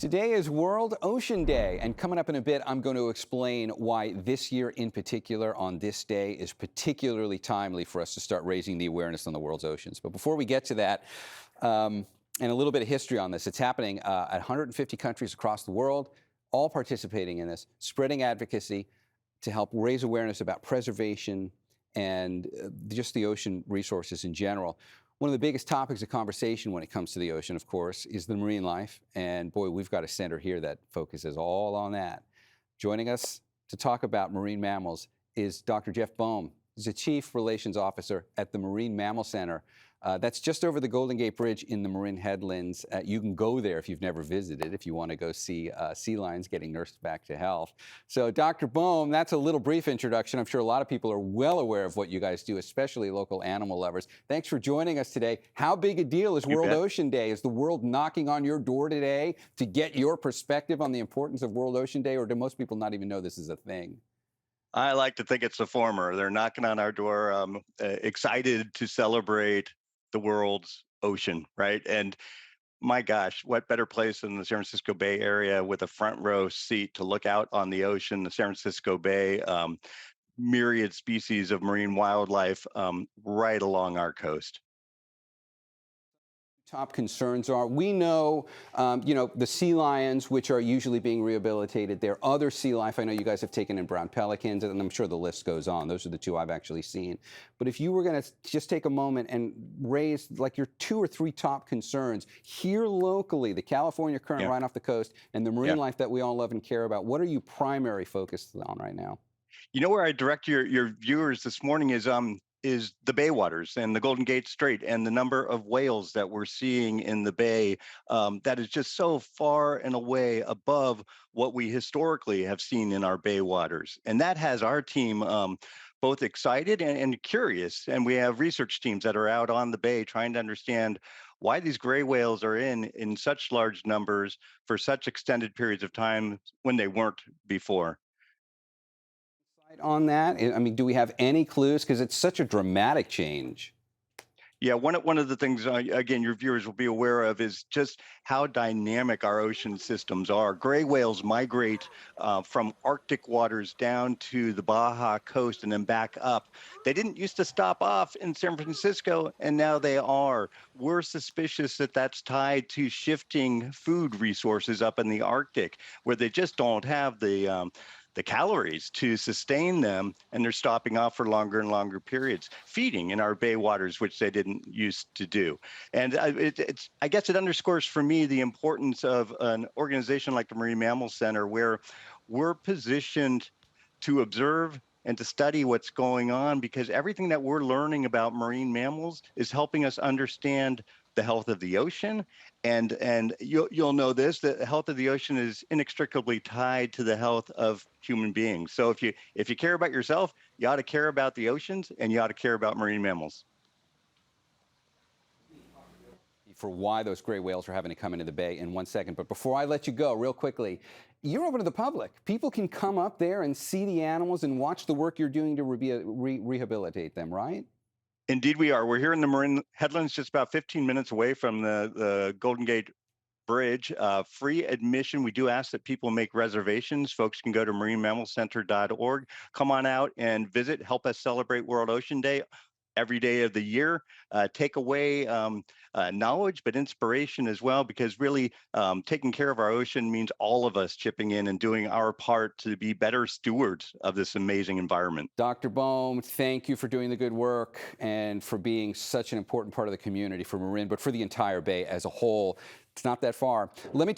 Today is World Ocean Day, and coming up in a bit, I'm going to explain why this year in particular, on this day, is particularly timely for us to start raising the awareness on the world's oceans. But before we get to that, and a little bit of history on this, it's happening at 150 countries across the world, all participating in this, spreading advocacy to help raise awareness about preservation and just the ocean resources in general. One of the biggest topics of conversation when it comes to the ocean, of course, is the marine life. And boy, we've got a center here that focuses all on that. Joining us to talk about marine mammals is Dr. Jeff Boehm. He's the Chief Relations Officer at the Marine Mammal Center. That's just over the Golden Gate Bridge in the Marin Headlands. You can go there if you've never visited, if you want to go see sea lions getting nursed back to health. So Dr. Boehm, that's a little brief introduction. I'm sure a lot of people are well aware of what you guys do, especially local animal lovers. Thanks for joining us today. How big a deal is World Ocean Day? Is the world knocking on your door today to get your perspective on the importance of World Ocean Day, or do most people not even know this is a thing? I like to think it's the former. They're knocking on our door, excited to celebrate the world's ocean, right? And my gosh, what better place than the San Francisco Bay Area with a front row seat to look out on the ocean, the San Francisco Bay, myriad species of marine wildlife right along our coast. Top concerns are, we know, the sea lions, which are usually being rehabilitated. There are other sea life. I know you guys have taken in brown pelicans, and I'm sure the list goes on. Those are the two I've actually seen. But if you were going to just take a moment and raise like your 2 or 3 top concerns here locally, the California current right off the coast, and the marine life that we all love and care about, what are you primary focused on right now? You know where I direct your viewers this morning is the bay waters and the Golden Gate Strait and the number of whales that we're seeing in the bay that is just so far and away above what we historically have seen in our bay waters. And that has our team both excited and curious. And we have research teams that are out on the bay trying to understand why these gray whales are in such large numbers for such extended periods of time when they weren't before. On that? I mean, do we have any clues? Because it's such a dramatic change. Yeah, one of the things, again, your viewers will be aware of is just how dynamic our ocean systems are. Gray whales migrate from Arctic waters down to the Baja coast and then back up. They didn't used to stop off in San Francisco, and now they are. We're suspicious that that's tied to shifting food resources up in the Arctic, where they just don't have the calories to sustain them, and they're stopping off for longer and longer periods, feeding in our bay waters, which they didn't used to do. And I guess it underscores for me the importance of an organization like the Marine Mammal Center, where we're positioned to observe and to study what's going on, because everything that we're learning about marine mammals is helping us understand the health of the ocean. And you'll know this, the health of the ocean is inextricably tied to the health of human beings. So if you care about yourself, you ought to care about the oceans, and you ought to care about marine mammals. For why those gray whales are having to come into the bay in 1 second. But before I let you go, real quickly, you're open to the public. People can come up there and see the animals and watch the work you're doing to rehabilitate them, right? Indeed, we are. We're here in the Marin Headlands, just about 15 minutes away from the Golden Gate Bridge. Free admission. We do ask that people make reservations. Folks can go to marinemammalcenter.org. Come on out and visit. Help us celebrate World Ocean Day every day of the year. Take away knowledge, but inspiration as well, because really taking care of our ocean means all of us chipping in and doing our part to be better stewards of this amazing environment. Dr. Boehm, thank you for doing the good work and for being such an important part of the community for Marin, but for the entire bay as a whole. It's not that far. Let me